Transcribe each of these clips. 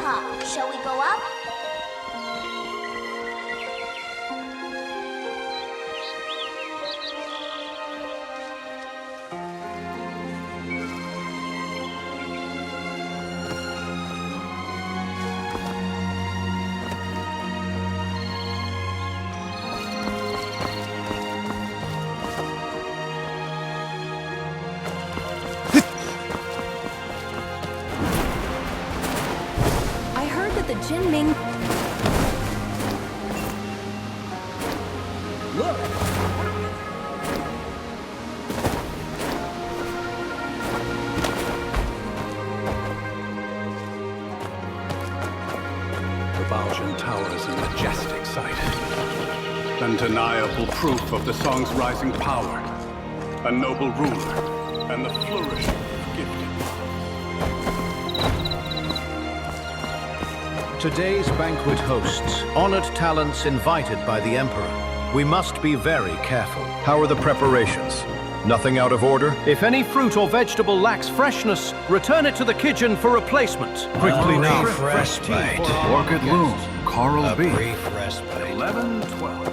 top. Shall we go up? Jinming. Look! The Baotian Tower is a majestic sight. Undeniable proof of the song's rising power. A noble ruler, and the flourish of gifted. Today's banquet hosts honored talents invited by the Emperor. We must be very careful. How are the preparations? Nothing out of order? If any fruit or vegetable lacks freshness, return it to the kitchen for replacement. Quickly now. Brief respite. Orchid Loom, Coral A Bee. brief respite. 11, 12.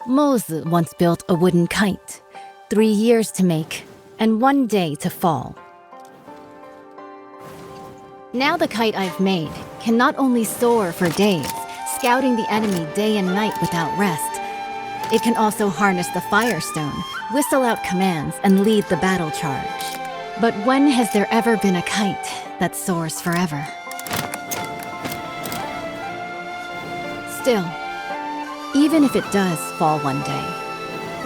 Mozi once built a wooden kite, 3 years to make, and 1 day to fall. Now the kite I've made can not only soar for days, scouting the enemy day and night without rest, it can also harness the Firestone, whistle out commands, and lead the battle charge. But when has there ever been a kite that soars forever? Still, even if it does fall one day,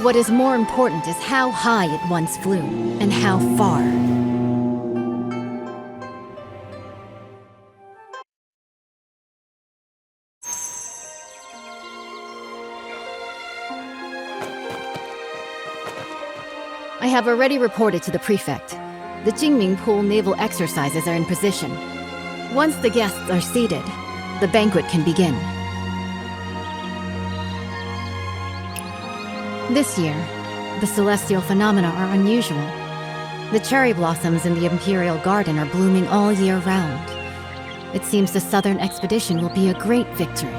what is more important is how high it once flew, and how far. I have already reported to the prefect. The Jinming pool naval exercises are in position. Once the guests are seated, the banquet can begin. This year, the celestial phenomena are unusual. The cherry blossoms in the Imperial Garden are blooming all year round. It seems the Southern expedition will be a great victory.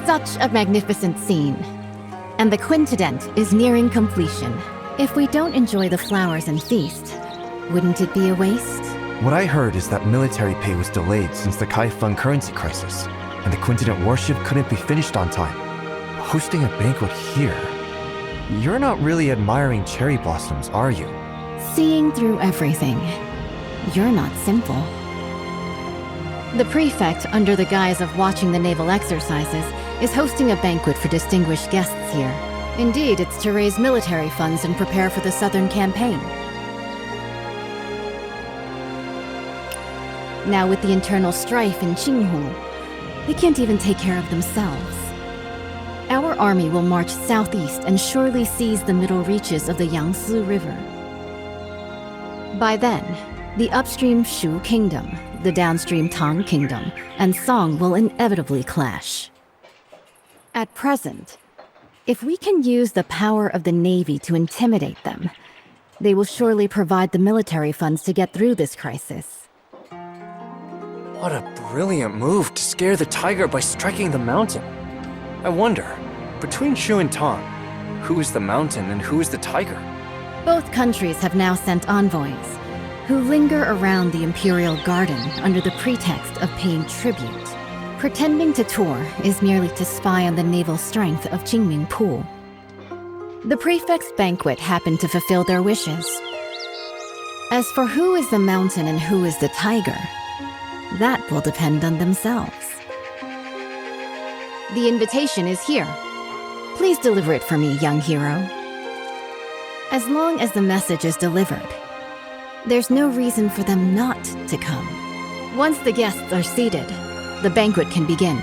Such a magnificent scene. And the quintessence is nearing completion. If we don't enjoy the flowers and feast, wouldn't it be a waste? What I heard is that military pay was delayed since the Kaifeng currency crisis, and the Quintet warship couldn't be finished on time. Hosting a banquet here? You're not really admiring cherry blossoms, are you? Seeing through everything. You're not simple. The prefect, under the guise of watching the naval exercises, is hosting a banquet for distinguished guests here. Indeed, it's to raise military funds and prepare for the Southern campaign. Now with the internal strife in Qinghu, they can't even take care of themselves. Our army will march southeast and surely seize the middle reaches of the Yangtze River. By then, the upstream Shu Kingdom, the downstream Tang Kingdom, and Song will inevitably clash. At present, if we can use the power of the Navy to intimidate them, they will surely provide the military funds to get through this crisis. What a brilliant move to scare the tiger by striking the mountain. I wonder, between Shu and Tang, who is the mountain and who is the tiger? Both countries have now sent envoys, who linger around the Imperial Garden under the pretext of paying tribute. Pretending to tour is merely to spy on the naval strength of Jinming Pool. The prefect's banquet happened to fulfill their wishes. As for who is the mountain and who is the tiger, that will depend on themselves. The invitation is here. Please deliver it for me, young hero. As long as the message is delivered, there's no reason for them not to come. Once the guests are seated, the banquet can begin.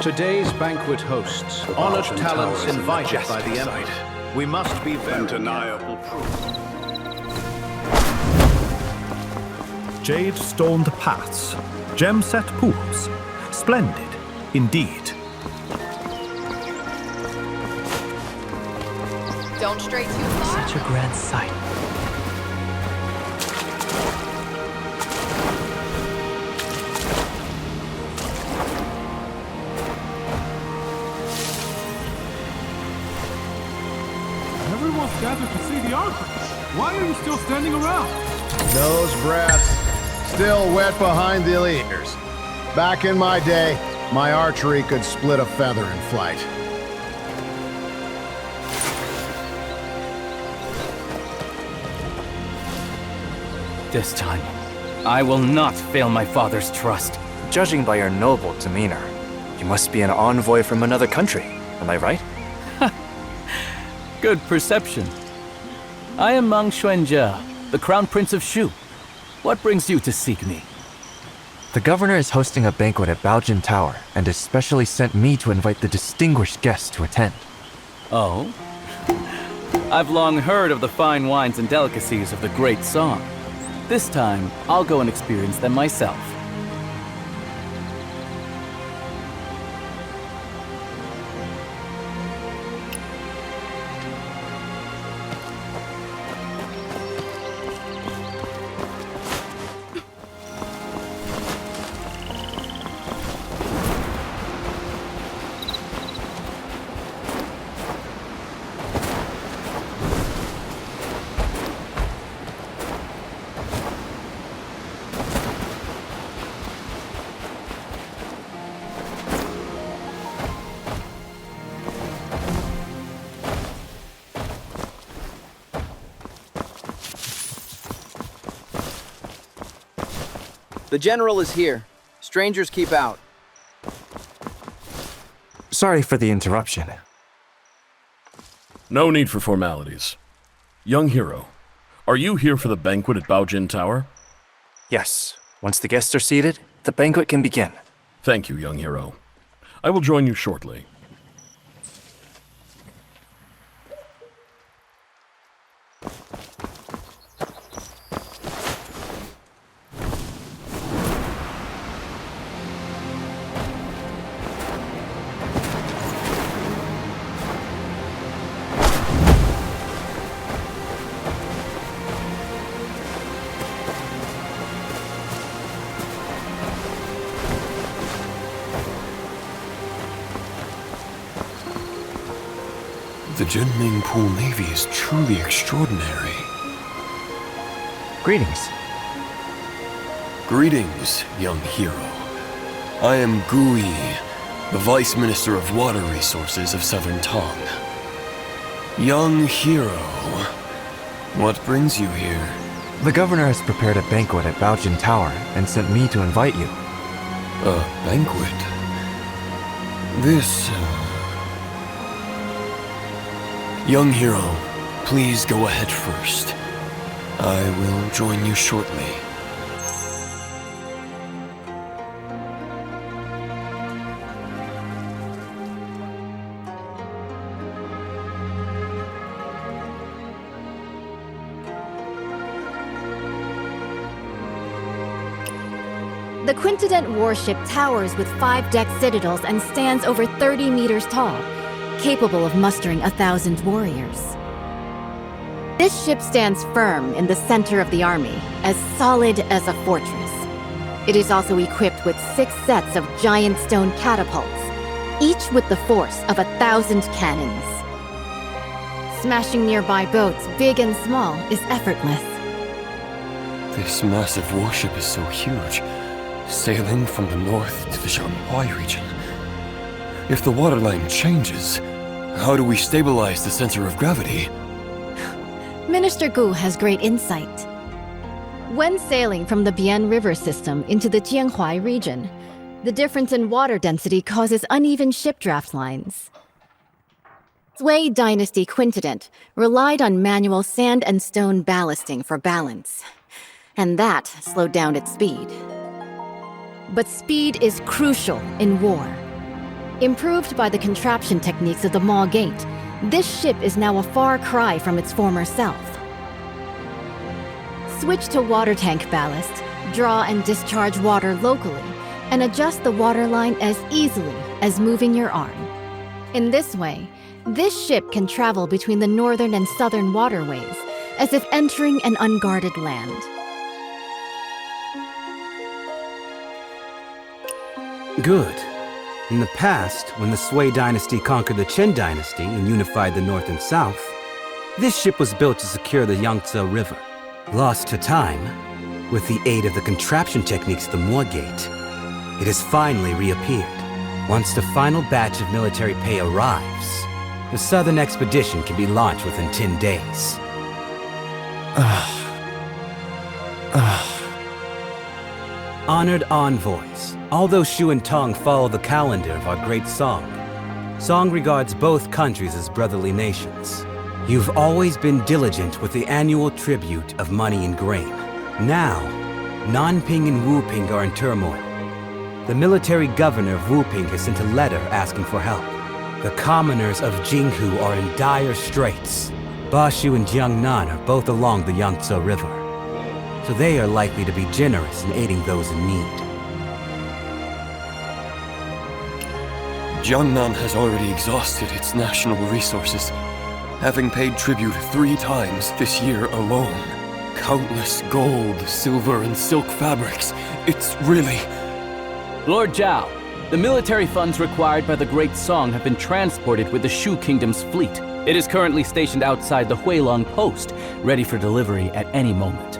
Today's banquet hosts honored talents invited by the Emperor. We must be very Undeniable proof. Jade-stoned paths, gem-set pools. Splendid, indeed. Don't stray too far. Such a grand sight. Everyone's gathered to see the archers. Why are you still standing around? Those brats, still wet behind the ears. Back in my day, my archery could split a feather in flight. This time, I will not fail my father's trust. Judging by your noble demeanor, you must be an envoy from another country. Am I right? Good perception. I am Mang Xuanjia, the Crown Prince of Shu. What brings you to seek me? The governor is hosting a banquet at Baojin Tower and has specially sent me to invite the distinguished guests to attend. Oh? I've long heard of the fine wines and delicacies of the Great Song. This time, I'll go and experience them myself. The general is here. Strangers keep out. Sorry for the interruption. No need for formalities. Young hero, are you here for the banquet at Baojin Tower? Yes. Once the guests are seated, the banquet can begin. Thank you, young hero. I will join you shortly. The Jinming Pool Navy is truly extraordinary. Greetings. Greetings, young hero. I am Gui, the Vice Minister of Water Resources of Southern Tong. Young hero, what brings you here? The governor has prepared a banquet at Baojin Tower and sent me to invite you. A banquet? This, Young hero, please go ahead first. I will join you shortly. The Quintident warship towers with 5-deck citadels and stands over 30 meters tall, capable of mustering 1,000 warriors. This ship stands firm in the center of the army, as solid as a fortress. It is also equipped with 6 sets of giant stone catapults, each with the force of 1,000 cannons. Smashing nearby boats, big and small, is effortless. This massive warship is so huge, sailing from the north to the Shanghai region. If the waterline changes, how do we stabilize the center of gravity? Minister Gu has great insight. When sailing from the Bian River system into the Jianhuai region, the difference in water density causes uneven ship draft lines. Sui Dynasty Quintident relied on manual sand and stone ballasting for balance, and that slowed down its speed. But speed is crucial in war. Improved by the contraption techniques of the Maw Gate, This ship is now a far cry from its former self. Switch to water tank ballast, draw and discharge water locally, and adjust the waterline as easily as moving your arm. In this way, this ship can travel between the northern and southern waterways, as if entering an unguarded land. Good. In the past, when the Sui dynasty conquered the Qin dynasty and unified the north and south, this ship was built to secure the Yangtze River. Lost to time, with the aid of the contraption techniques of the Mo Gate, it has finally reappeared. Once the final batch of military pay arrives, the southern expedition can be launched within 10 days. Honored envoys, although Shu and Tong follow the calendar of our great Song, Song regards both countries as brotherly nations. You've always been diligent with the annual tribute of money and grain. Now, Nanping and Wuping are in turmoil. The military governor of Wuping has sent a letter asking for help. The commoners of Jinghu are in dire straits. Bashu and Jiangnan are both along the Yangtze River, so they are likely to be generous in aiding those in need. Jiangnan has already exhausted its national resources, having paid tribute 3 times this year alone. Countless gold, silver, and silk fabrics. It's really... Lord Zhao, the military funds required by the Great Song have been transported with the Shu Kingdom's fleet. It is currently stationed outside the Huilong post, ready for delivery at any moment.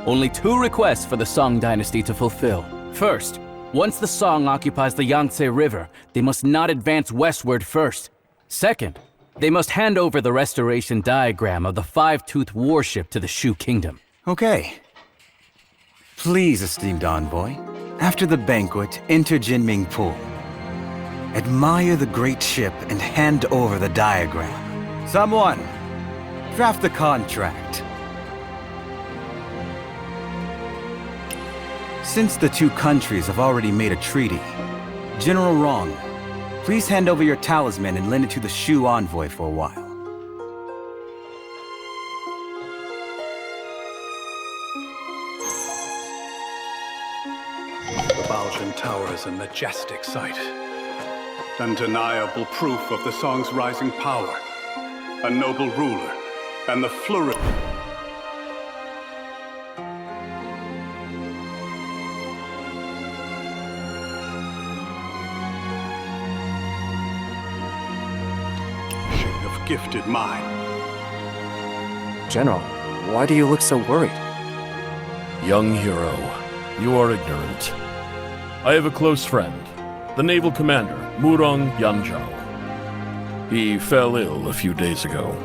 Only 2 requests for the Song dynasty to fulfill. First, once the Song occupies the Yangtze River, they must not advance westward first. Second, they must hand over the restoration diagram of the 5-toothed warship to the Shu Kingdom. Okay. Please, esteemed envoy, after the banquet, enter Jinming Pool. Admire the great ship and hand over the diagram. Someone, draft the contract. Since the 2 countries have already made a treaty, General Rong, please hand over your talisman and lend it to the Shu envoy for a while. The Baojun Tower is a majestic sight. Undeniable proof of the Song's rising power. A noble ruler, and the flourish... of gifted mind. General, why do you look so worried? Young hero, you are ignorant. I have a close friend, the naval commander, Murong Yanzhao. He fell ill a few days ago.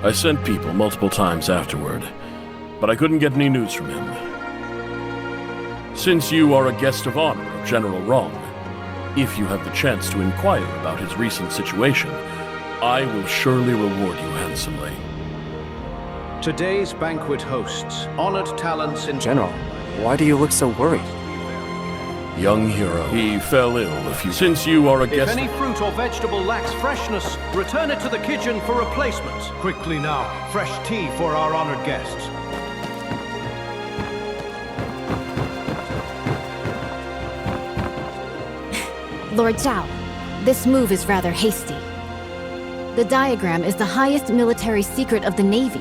I sent people multiple times afterward, but I couldn't get any news from him. Since you are a guest of honor of General Rong, if you have the chance to inquire about his recent situation, I will surely reward you handsomely. Today's banquet hosts honored talents in... General, why do you look so worried? Young hero, he fell ill a few... Since you are a guest... If any fruit or vegetable lacks freshness, return it to the kitchen for replacement. Quickly now, fresh tea for our honored guests. Lord Zhao, this move is rather hasty. The diagram is the highest military secret of the Navy.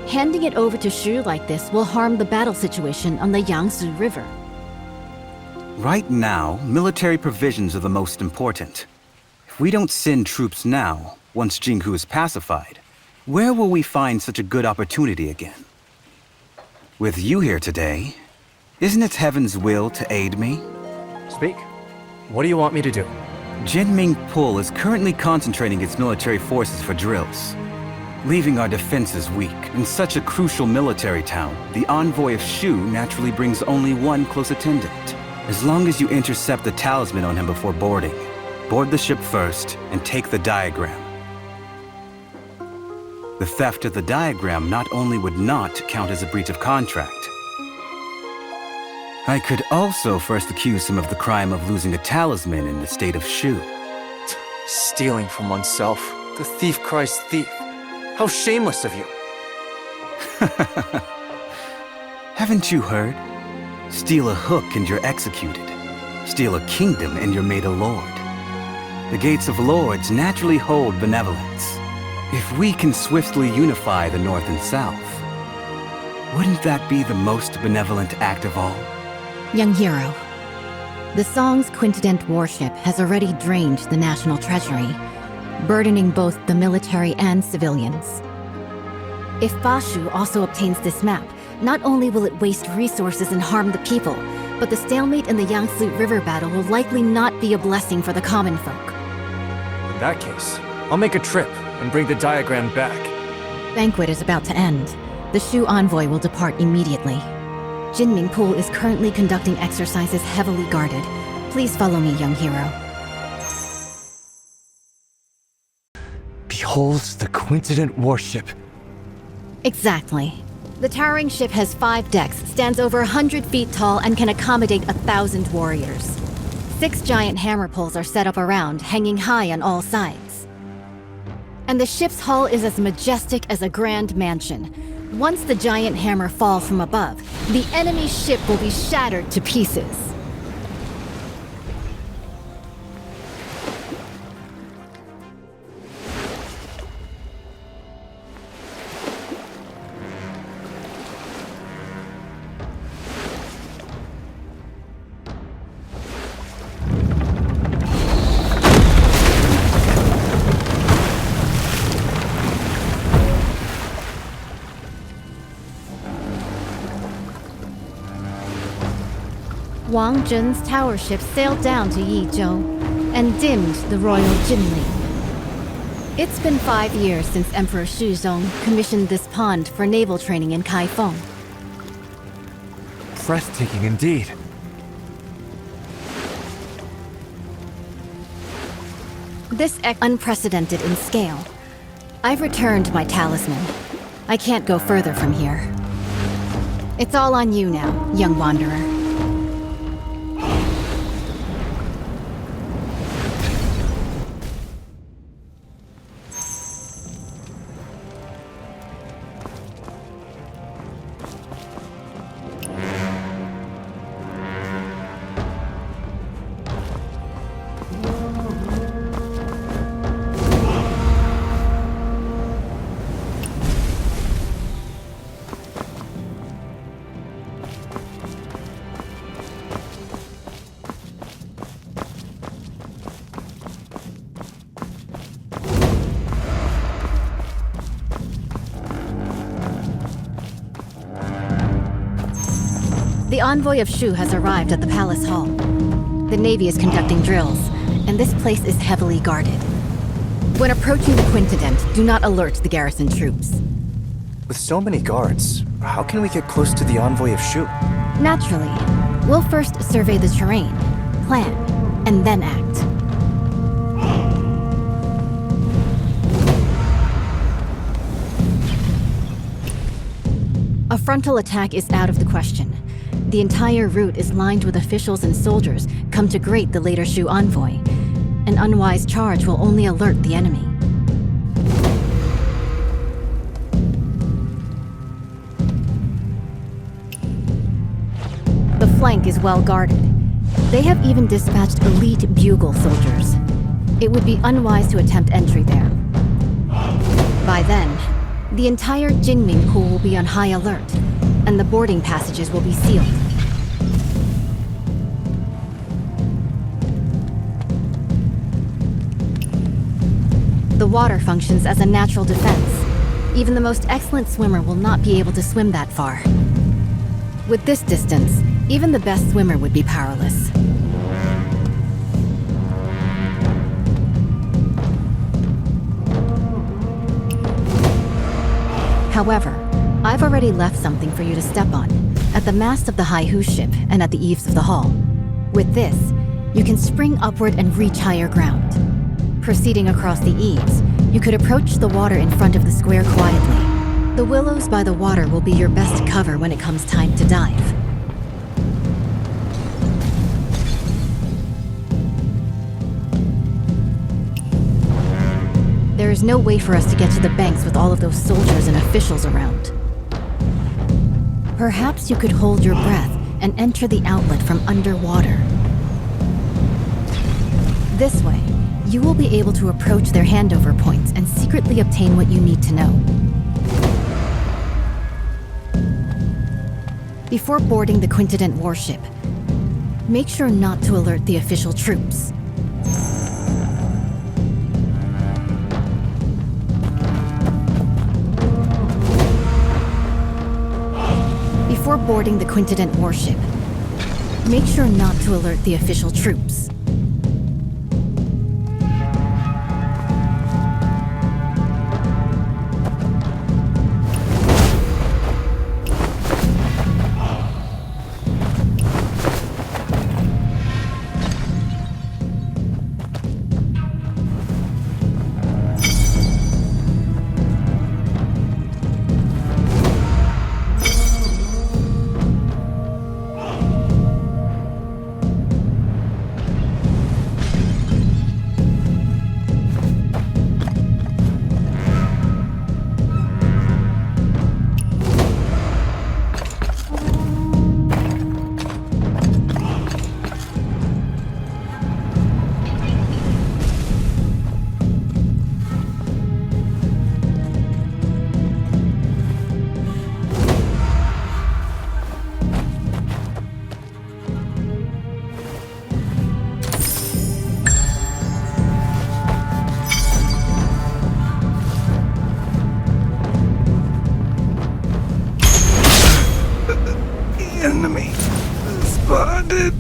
Handing it over to Shu like this will harm the battle situation on the Yangtze River. Right now, military provisions are the most important. If we don't send troops now, once Jinghu is pacified, where will we find such a good opportunity again? With you here today, isn't it heaven's will to aid me? Speak. What do you want me to do? Jinming Pool is currently concentrating its military forces for drills, leaving our defenses weak. In such a crucial military town, the envoy of Shu naturally brings only one close attendant. As long as you intercept the talisman on him before boarding, board the ship first and take the diagram. The theft of the diagram not only would not count as a breach of contract, I could also first accuse him of the crime of losing a talisman in the state of Shu. Stealing from oneself, The thief cries thief. How shameless of you. Haven't you heard? Steal a hook and you're executed. Steal a kingdom and you're made a lord. The gates of lords naturally hold benevolence. If we can swiftly unify the North and South, wouldn't that be the most benevolent act of all? Young hero, the Song's quintupled warship has already drained the national treasury, burdening both the military and civilians. If Bashu also obtains this map, not only will it waste resources and harm the people, but the stalemate in the Yangtze River battle will likely not be a blessing for the common folk. In that case, I'll make a trip and bring the diagram back. Banquet is about to end. The Shu envoy will depart immediately. Jinming Pool is currently conducting exercises heavily guarded. Please follow me, young hero. Behold the quintupled warship. Exactly. The towering ship has 5 decks, stands over 100 feet tall, and can accommodate 1,000 warriors. 6 giant hammer poles are set up around, hanging high on all sides. And the ship's hull is as majestic as a grand mansion. Once the giant hammer falls from above, the enemy ship will be shattered to pieces. Wang Zhen's tower ship sailed down to Yizhou and dimmed the royal Jinming. It's been 5 years since Emperor Shuzong commissioned this pond for naval training in Kaifeng. Breathtaking indeed. This unprecedented in scale. I've returned my talisman. I can't go further from here. It's all on you now, young wanderer. The envoy of Shu has arrived at the palace hall. The Navy is conducting drills, and this place is heavily guarded. When approaching the quintupled, do not alert the garrison troops. With so many guards, how can we get close to the envoy of Shu? Naturally, we'll first survey the terrain, plan, and then act. A frontal attack is out of the question. The entire route is lined with officials and soldiers come to greet the later Shu envoy. An unwise charge will only alert the enemy. The flank is well guarded. They have even dispatched elite bugle soldiers. It would be unwise to attempt entry there. By then, the entire Jinming Pool will be on high alert, and the boarding passages will be sealed. The water functions as a natural defense. Even the most excellent swimmer will not be able to swim that far. With this distance, even the best swimmer would be powerless. However, I've already left something for you to step on, at the mast of the haiz ship and at the eaves of the hall. With this, you can spring upward and reach higher ground. Proceeding across the eaves, you could approach the water in front of the square quietly. The willows by the water will be your best cover when it comes time to dive. There's no way for us to get to the banks with all of those soldiers and officials around. Perhaps you could hold your breath and enter the outlet from underwater. This way, you will be able to approach their handover points and secretly obtain what you need to know. Before boarding the Quintident warship, make sure not to alert the official troops. Before boarding the Quintident warship, make sure not to alert the official troops. Enemy spotted.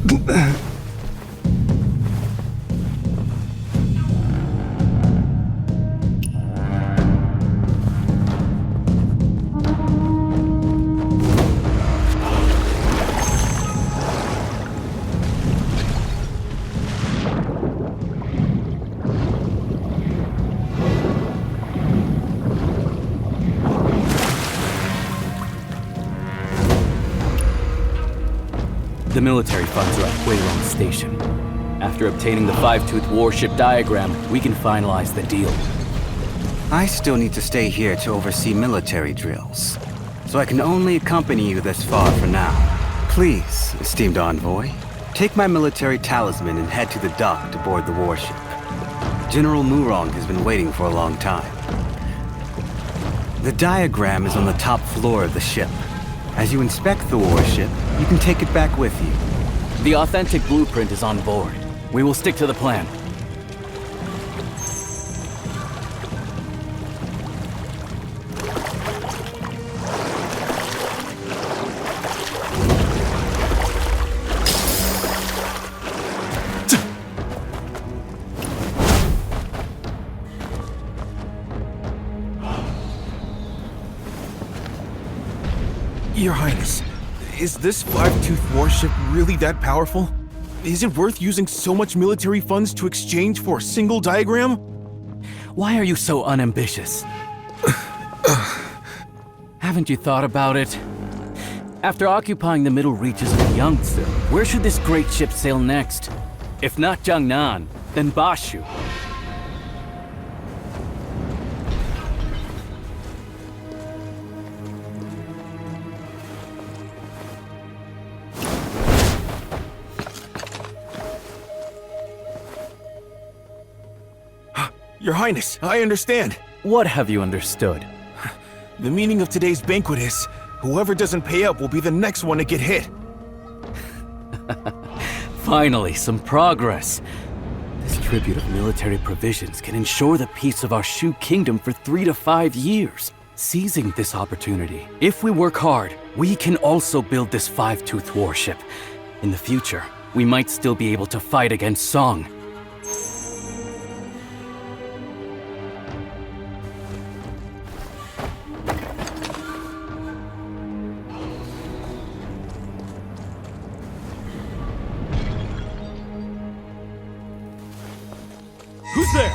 The military funds are at Huilong Station. After obtaining the Five-Tooth warship diagram, we can finalize the deal. I still need to stay here to oversee military drills, so I can only accompany you this far for now. Please, esteemed envoy, take my military talisman and head to the dock to board the warship. General Murong has been waiting for a long time. The diagram is on the top floor of the ship. As you inspect the warship, you can take it back with you. The authentic blueprint is on board. We will stick to the plan. Your Highness, is this Five-Tooth warship really that powerful? Is it worth using so much military funds to exchange for a single diagram? Why are you so unambitious? Haven't you thought about it? After occupying the middle reaches of the Yangtze, where should this great ship sail next? If not Jiangnan, then Bashu. Your Highness, I understand. What have you understood? The meaning of today's banquet is, whoever doesn't pay up will be the next one to get hit. Finally, some progress. This tribute of military provisions can ensure the peace of our Shu Kingdom for 3 to 5 years. Seizing this opportunity, if we work hard, we can also build this Five-Tooth warship. In the future, we might still be able to fight against Song. Who's there?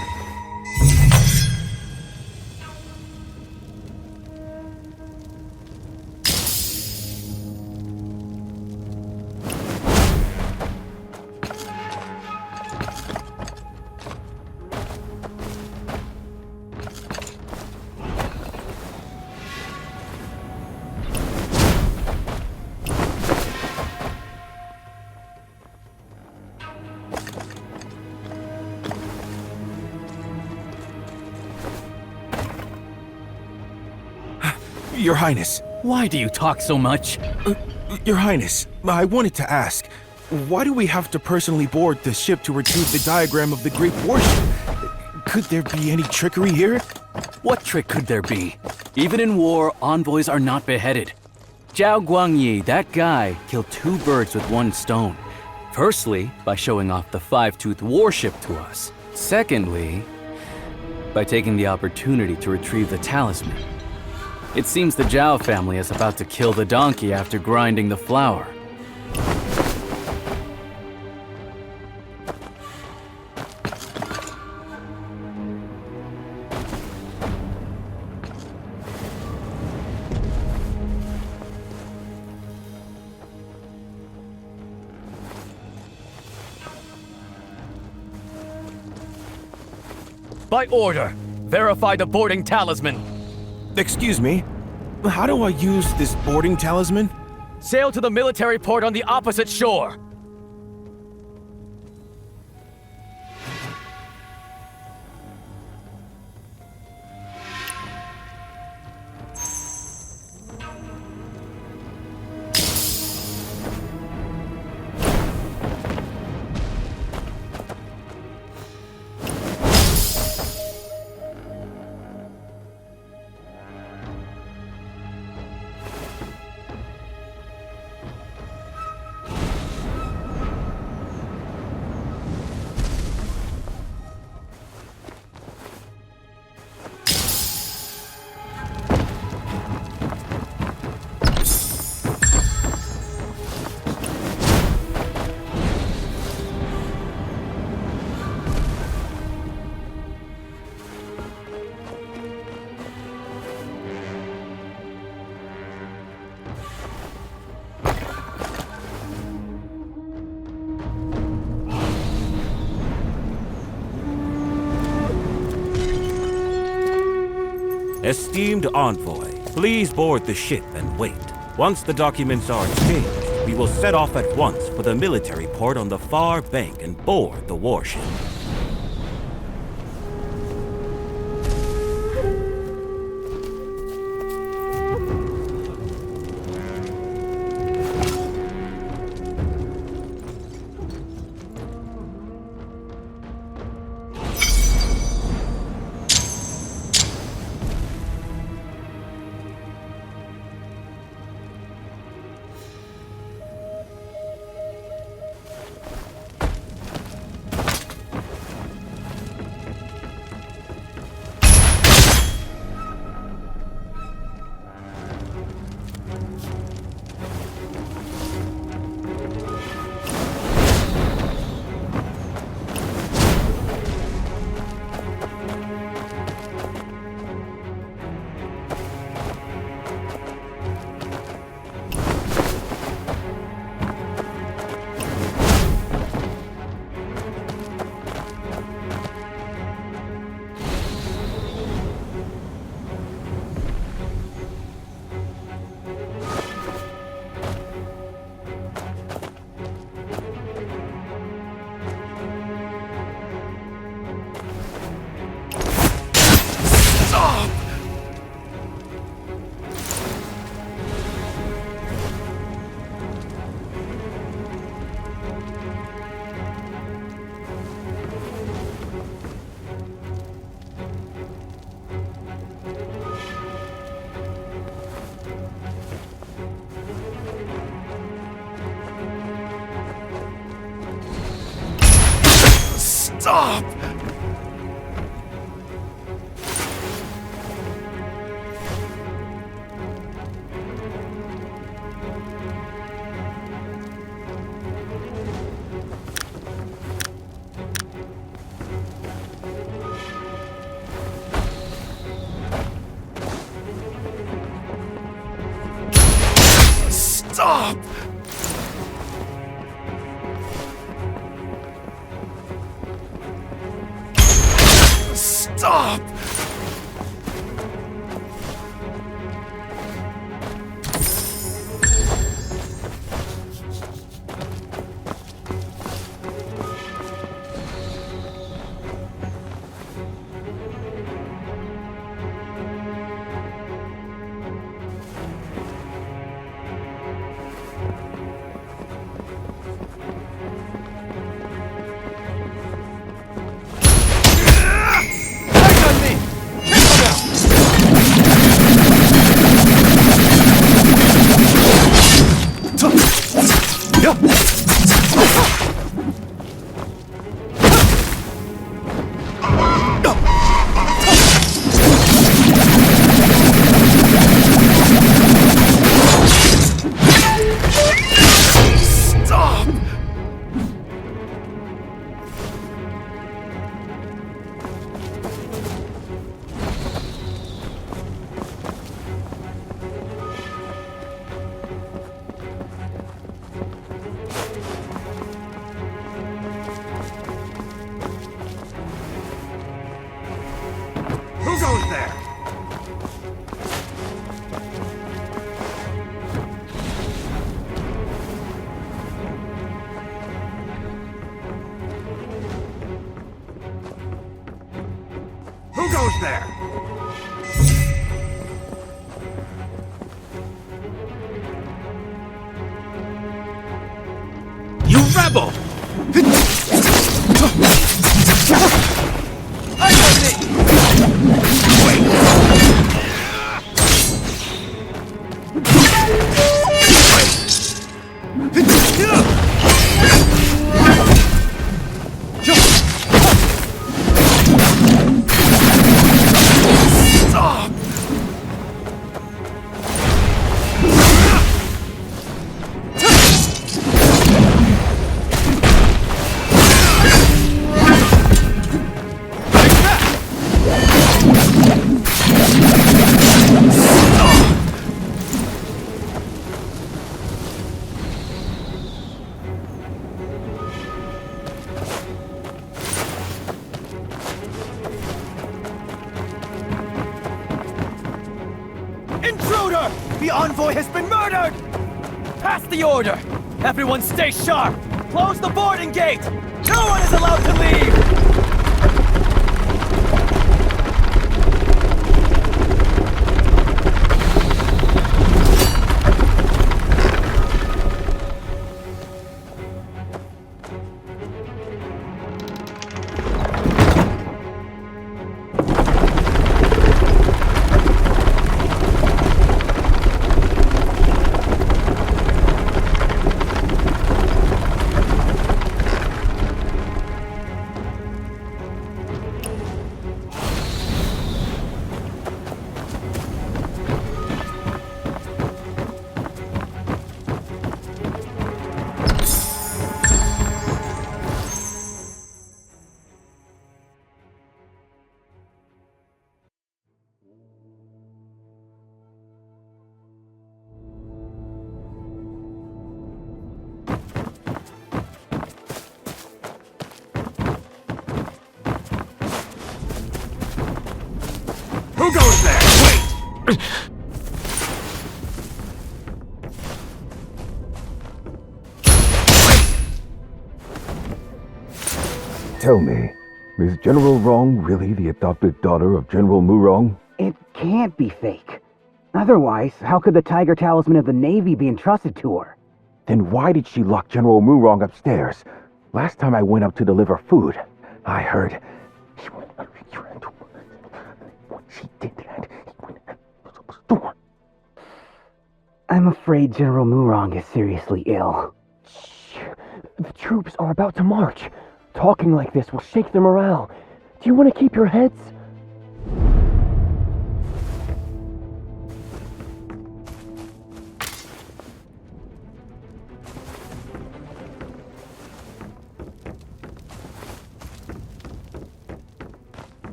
Your Highness. Why do you talk so much? Your Highness, I wanted to ask, why do we have to personally board the ship to retrieve the diagram of the Great Warship? Could there be any trickery here? What trick could there be? Even in war, envoys are not beheaded. Zhao Guangyi, that guy, killed 2 birds with 1 stone. Firstly, by showing off the 5-toothed warship to us. Secondly, by taking the opportunity to retrieve the talisman. It seems the Zhao family is about to kill the donkey after grinding the flour. By order, verify the boarding talisman. Excuse me, how do I use this boarding talisman? Sail to the military port on the opposite shore. Esteemed envoy, please board the ship and wait. Once the documents are exchanged, we will set off at once for the military port on the far bank and board the warship. Stop! Stop! Stop! Who goes there? Who goes there? You rebel! I got it! Intruder! The envoy has been murdered! Pass the order! Everyone stay sharp! Close the boarding gate! No one is allowed to leave! Who goes there? Wait! Tell me, is General Rong really the adopted daughter of General Murong? It can't be fake. Otherwise, how could the Tiger Talisman of the Navy be entrusted to her? Then why did she lock General Murong upstairs? Last time I went up to deliver food, I heard she went into what she did and he went out the door. I'm afraid General Murong is seriously ill. The troops are about to march. Talking like this will shake their morale. Do you want to keep your heads?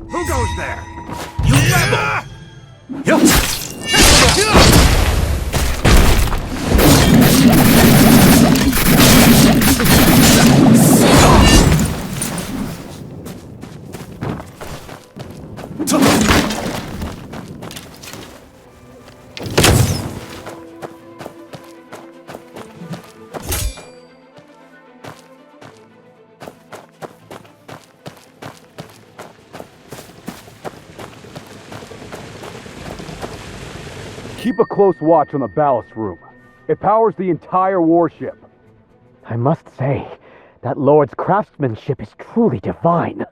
Who goes there? You rebel! Keep a close watch on the ballast room. It powers the entire warship. I must say, that Lord's craftsmanship is truly divine.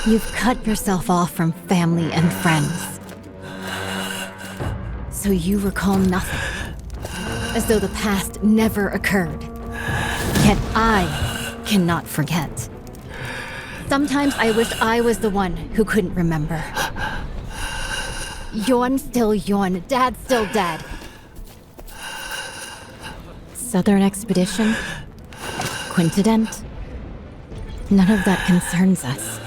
You've cut yourself off from family and friends. So you recall nothing. As though the past never occurred. Yet I cannot forget. Sometimes I wish I was the one who couldn't remember. Yuan still Yuan, Dad's still dead. Southern expedition? Quintident? None of that concerns us.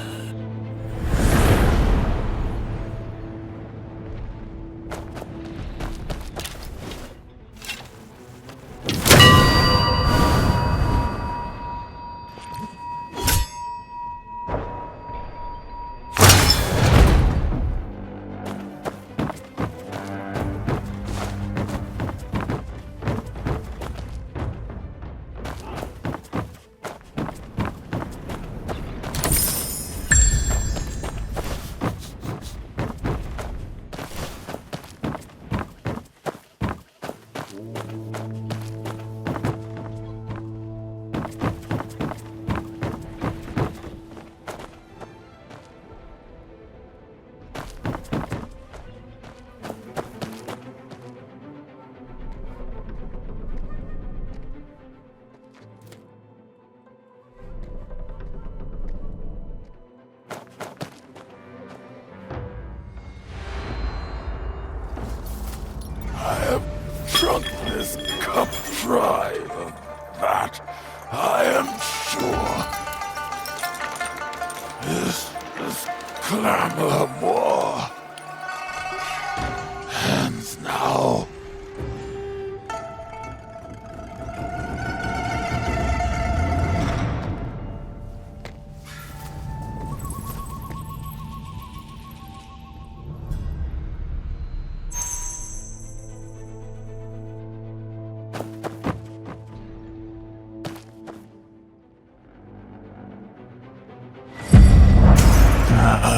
Drunk this cup dry of that, I am sure. This clamor of war ends now.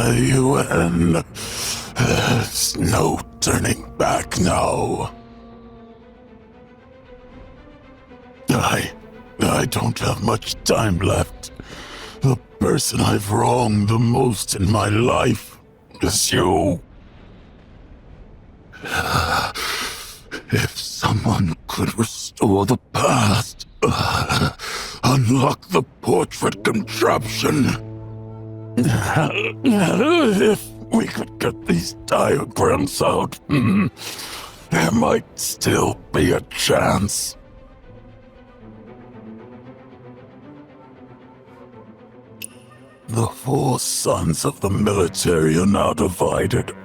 UN. There's no turning back now. I don't have much time left. The person I've wronged the most in my life is you. If someone could restore the past, unlock the portrait contraption. If we could get these diagrams out, there might still be a chance. The four sons of the military are now divided.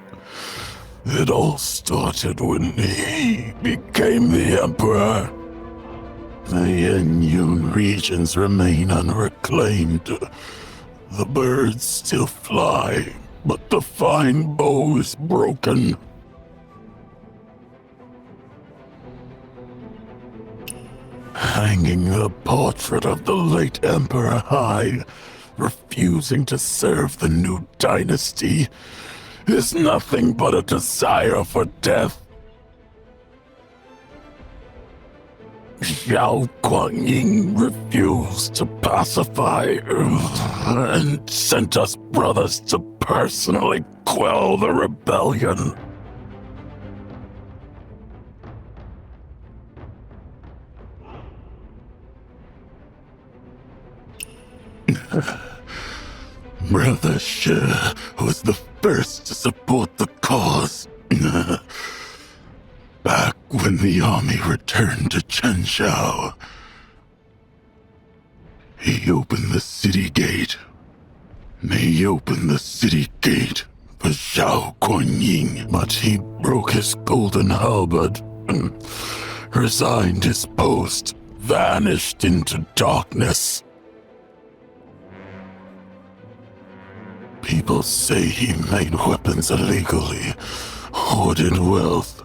It all started when he became the emperor. The Yun regions remain unreclaimed. The birds still fly, but the fine bow is broken. Hanging the portrait of the late Emperor high, refusing to serve the new dynasty, is nothing but a desire for death. Xiao Guangying refused to pacify and sent us brothers to personally quell the rebellion. Brother Shi was the first to support the cause. Back when the army returned to Chenshao, he opened the city gate. He opened the city gate for Xiao Guanyin, but he broke his golden halberd, resigned his post, vanished into darkness. People say he made weapons illegally, hoarded wealth,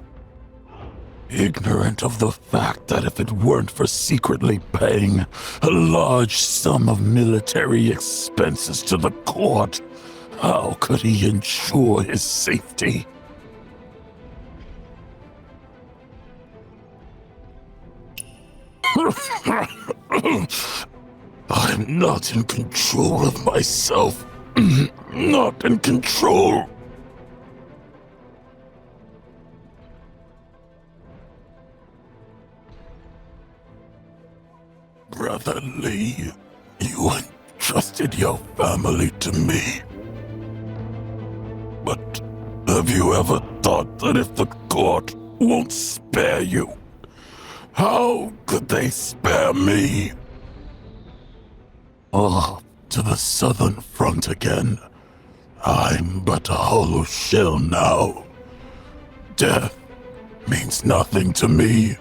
ignorant of the fact that if it weren't for secretly paying a large sum of military expenses to the court, how could he ensure his safety? I'm not in control of myself. Not in control. Brother Li, you entrusted your family to me. But have you ever thought that if the court won't spare you, how could they spare me? Off to the southern front again. I'm but a hollow shell now. Death means nothing to me.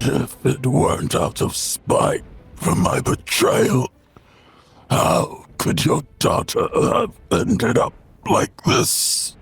If it weren't out of spite for my betrayal, how could your daughter have ended up like this?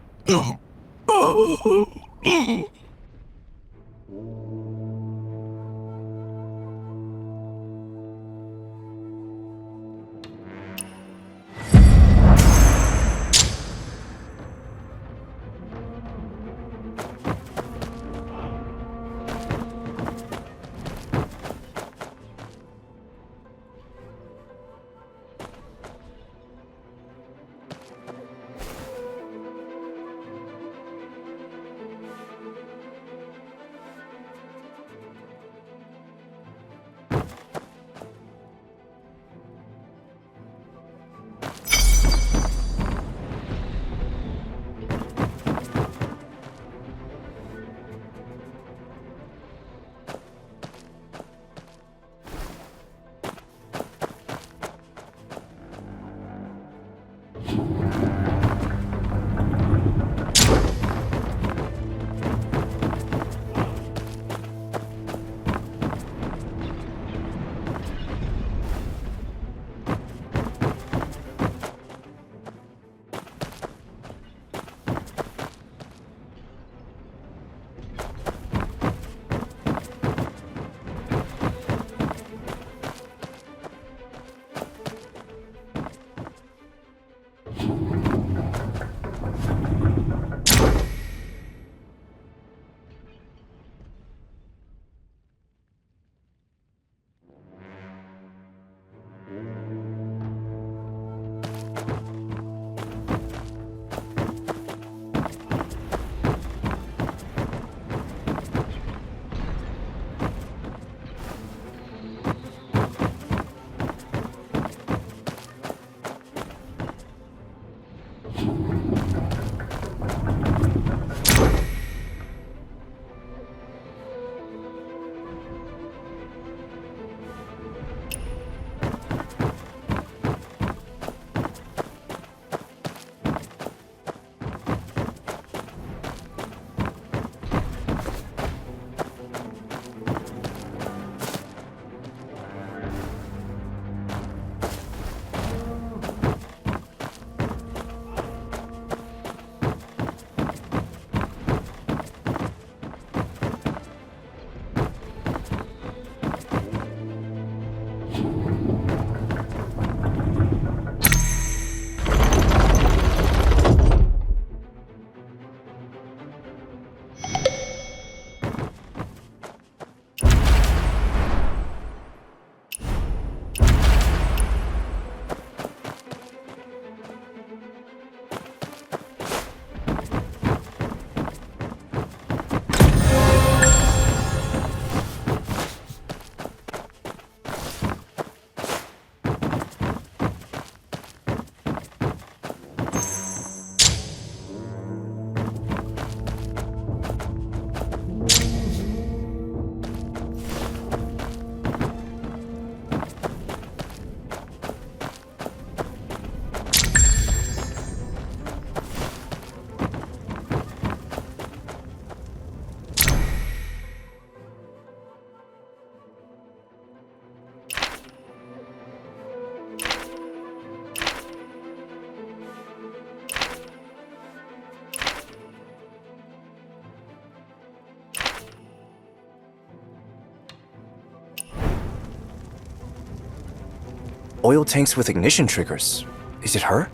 oil tanks with ignition triggers. Is it her?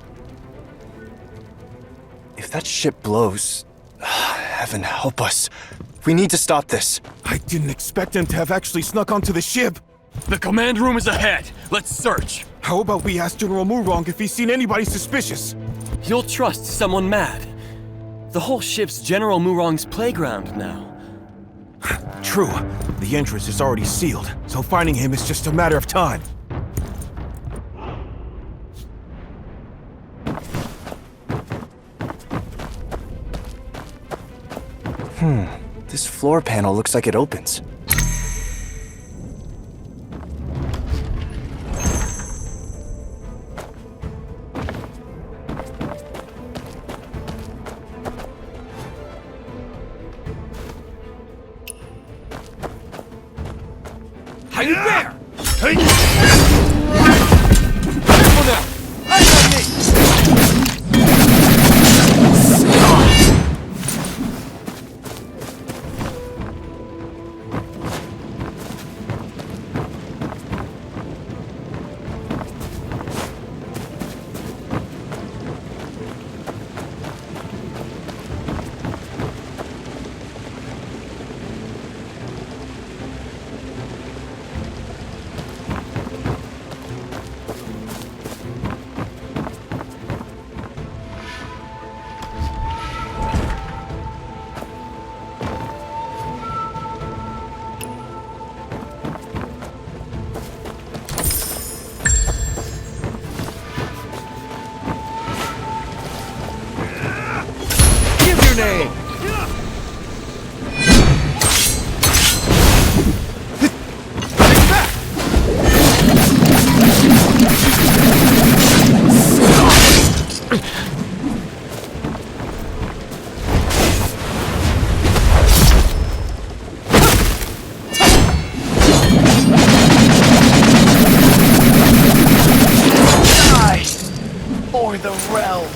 If that ship blows... Heaven help us. We need to stop this. I didn't expect him to have actually snuck onto the ship. The command room is ahead. Let's search. How about we ask General Murong if he's seen anybody suspicious? You'll trust someone mad. The whole ship's General Murong's playground now. True. The entrance is already sealed, so finding him is just a matter of time. This floor panel looks like it opens. Hang in there! Hey! Careful now! Eyes on me! Name. Die for the realm.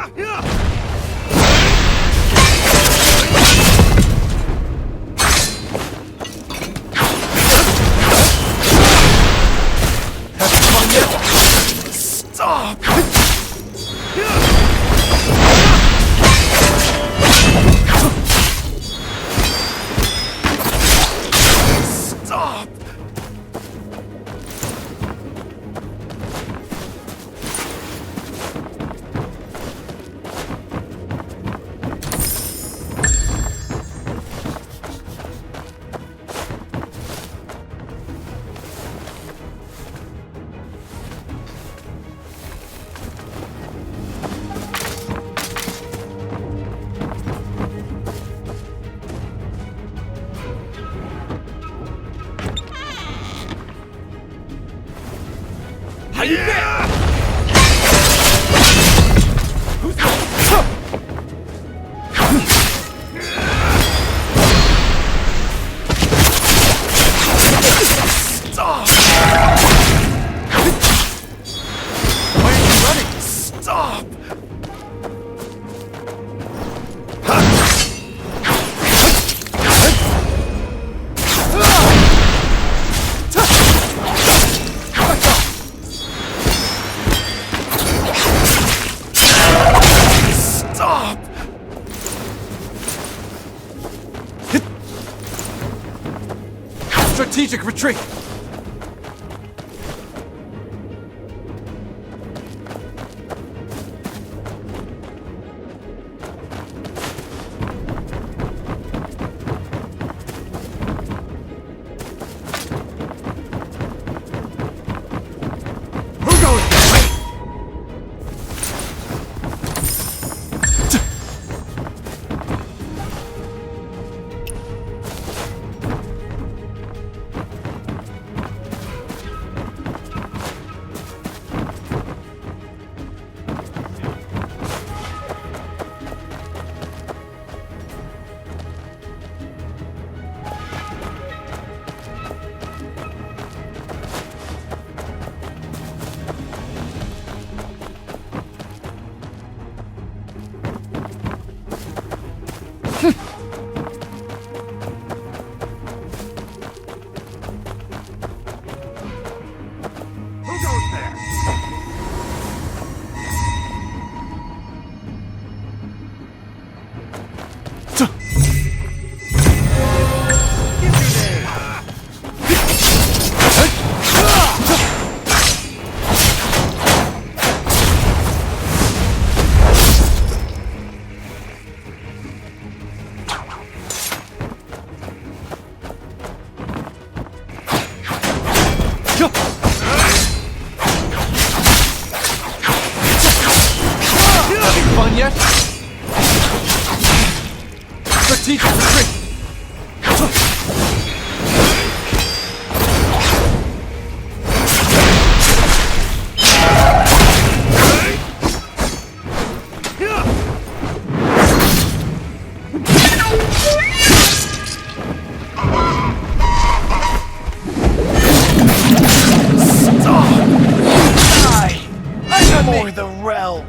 Stop! Stop! Strategic retreat! Fun yet? Strategic retreat! For the realm!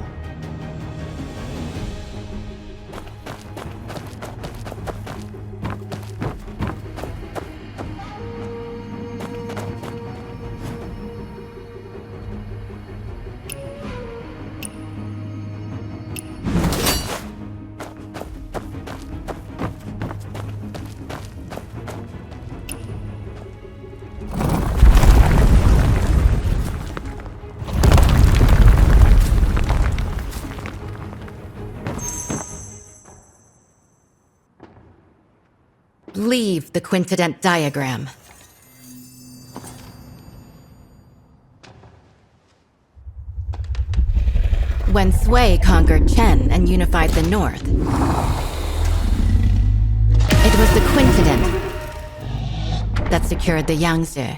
Leave the quintident diagram. When Sui conquered Chen and unified the north, it was the quintident that secured the Yangtze.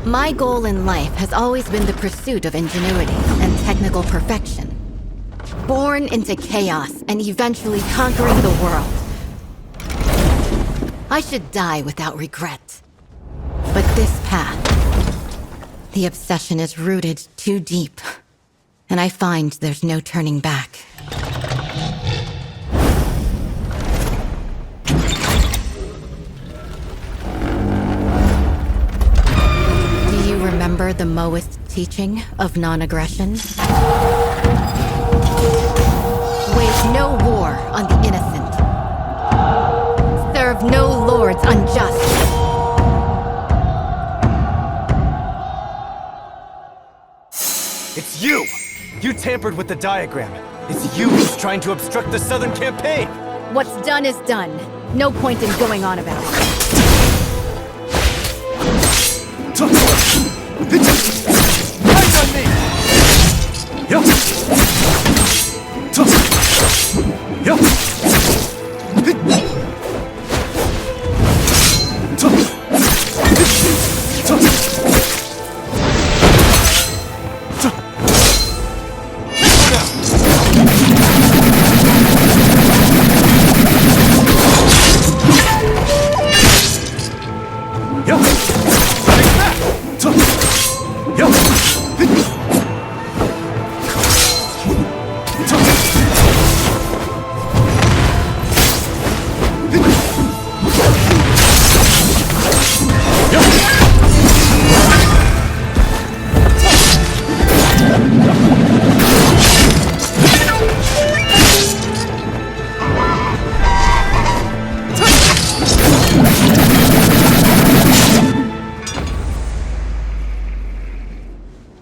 My goal in life has always been the pursuit of ingenuity and technical perfection. Born into chaos and eventually conquering the world. I should die without regret. But this path, the obsession is rooted too deep, and I find there's no turning back. Do you remember the Maoist teaching of non-aggression? Wage no war on the innocent. Serve no lords unjust. It's you! You tampered with the diagram. It's you who's trying to obstruct the Southern campaign! What's done is done. No point in going on about it. Eyes on me!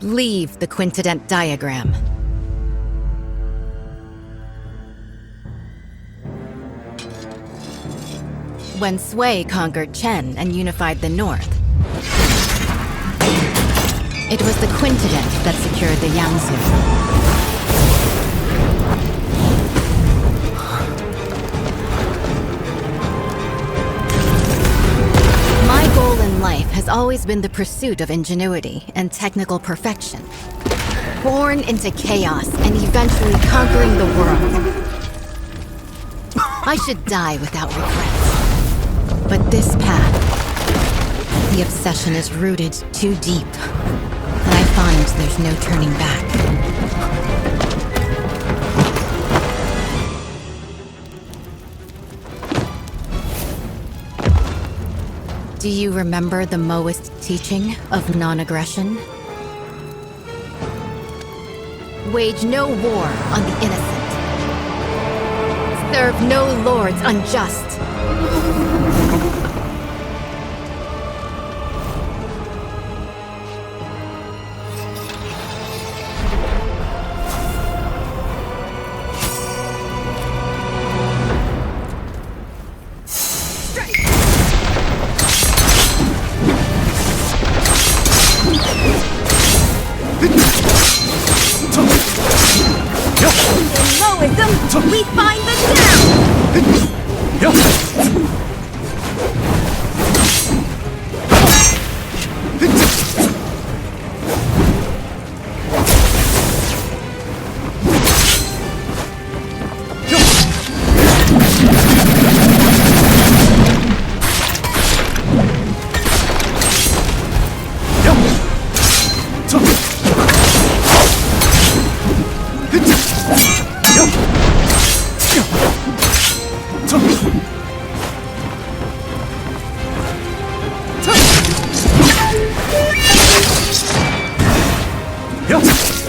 Leave the quintident diagram. When Sui conquered Chen and unified the North, it was the quintident that secured the Yangtze. My goal in life has always been the pursuit of ingenuity and technical perfection. Born into chaos and eventually conquering the world. I should die without regrets. But this path, the obsession is rooted too deep, and I find there's no turning back. Do you remember the Maoist teaching of non-aggression? Wage no war on the innocent. Serve no lords unjust. We find the down! Yep.